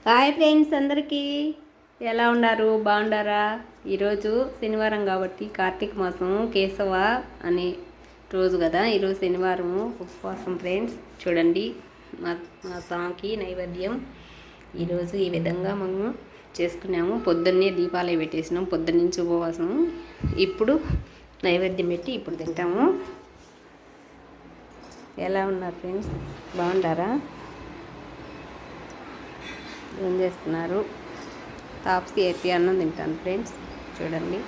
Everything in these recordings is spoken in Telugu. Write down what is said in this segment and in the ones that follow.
హాయ్ ఫ్రెండ్స్, అందరికీ ఎలా ఉన్నారు? బాగుండారా? ఈరోజు శనివారం కాబట్టి కార్తీక మాసం కేశవ అనే రోజు కదా. ఈరోజు శనివారం ఉపవాసం ఫ్రెండ్స్. చూడండి మా మా స్వామికి నైవేద్యం ఈరోజు ఈ విధంగా మనము చేసుకున్నాము. పొద్దున్నే దీపాలు పెట్టేసినాం, పొద్దున్నుంచి ఉపవాసం. ఇప్పుడు నైవేద్యం పెట్టి ఇప్పుడు తింటాము. ఎలా ఉన్నారు ఫ్రెండ్స్? బాగుంటారా? ఏం చేస్తున్నారు? తాప్స్కి ఏపీ అన్నం తింటాను ఫ్రెండ్స్. చూడండి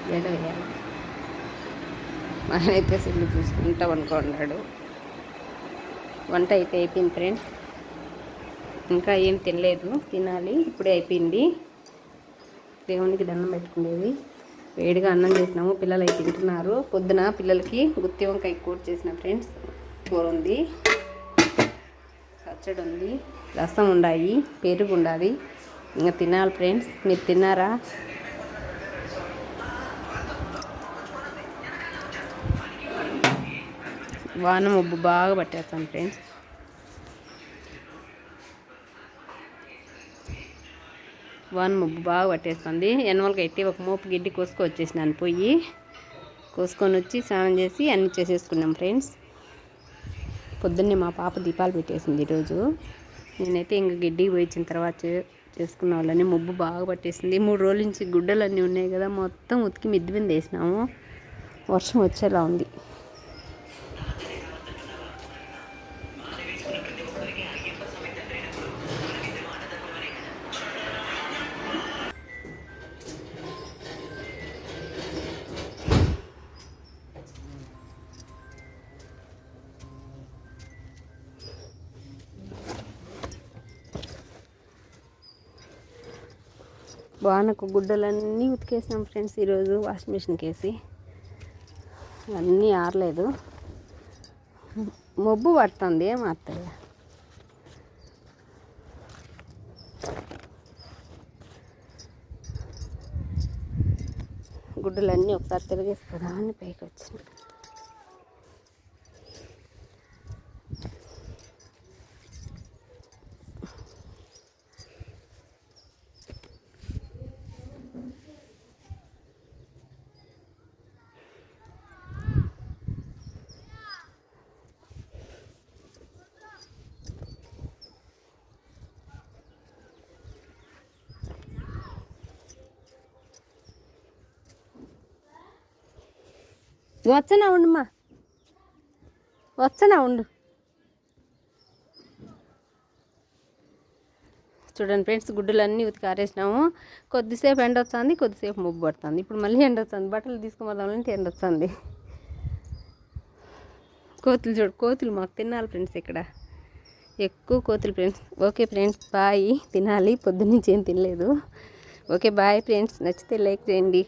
వేడి వేయాలి. మా అయితే సిల్లు చూసుకుంటా అనుకున్నాడు. వంట అయితే అయిపోయింది ఫ్రెండ్స్. ఇంకా ఏం తినలేదు, తినాలి. ఇప్పుడే అయిపోయింది. దేవునికి దండం పెట్టుకునేది. వేడిగా అన్నం చేసినాము, పిల్లలు అయితే తింటున్నారు. పొద్దున పిల్లలకి గుత్తి వంకాయ కూర చేసిన ఫ్రెండ్స్. కూర ఉంది, పచ్చడి ఉంది, రసం ఉండాయి, పెరుగు ఉండాలి. ఇంకా తినాలి ఫ్రెండ్స్. మీరు తిన్నారా? వాన మబ్బు బాగా పట్టేస్తాను ఫ్రెండ్స్. వాన మబ్బు బాగా పట్టేస్తుంది. ఎన్నోళ్ళకి అయితే ఒక మోపు గిడ్డి కోసుకొచ్చేసినాను. పోయి కోసుకొని వచ్చి స్నానం చేసి అన్నీ చేసేసుకున్నాం ఫ్రెండ్స్. పొద్దున్నే మా పాప దీపాలు పెట్టేసింది ఈరోజు. నేనైతే ఇంక గిడ్డికి పోయించిన తర్వాత చేసుకున్న వాళ్ళని మబ్బు బాగా పట్టేసింది. 3 రోజుల నుంచి గుడ్డలన్నీ ఉన్నాయి కదా, మొత్తం ఉతికి మిద్ది మీద వేసినాము. వర్షం వచ్చేలా ఉంది. వానకు గుడ్డలన్నీ ఉతికేసినాం ఫ్రెండ్స్. ఈరోజు వాషింగ్ మిషన్కి వేసి అన్నీ ఆరలేదు. మబ్బు పడుతుంది, ఏం ఆరుతాయి. గుడ్డలన్నీ ఒకసారి తిరిగేసుకోదా అని పైకి వచ్చినాయి. వచ్చనా ఉండమ్మా, వచ్చనా ఉండు. చూడండి ఫ్రెండ్స్, గుడ్డలన్నీ ఉతికి ఆరేసినాము. కొద్దిసేపు ఎండ వస్తుంది, కొద్దిసేపు మబ్బు పడుతుంది. ఇప్పుడు మళ్ళీ ఎండ వస్తుంది. బట్టలు తీసుకుపోదామంటే ఎండ వస్తుంది. కోతులు చూడు, కోతులు మాకు తినాలి ఫ్రెండ్స్. ఇక్కడ ఎక్కువ కోతులు ఫ్రెండ్స్. Okay friends, bye. తినాలి, పొద్దున్నుంచి ఏం తినలేదు. Okay bye friends. నచ్చితే లైక్ చేయండి.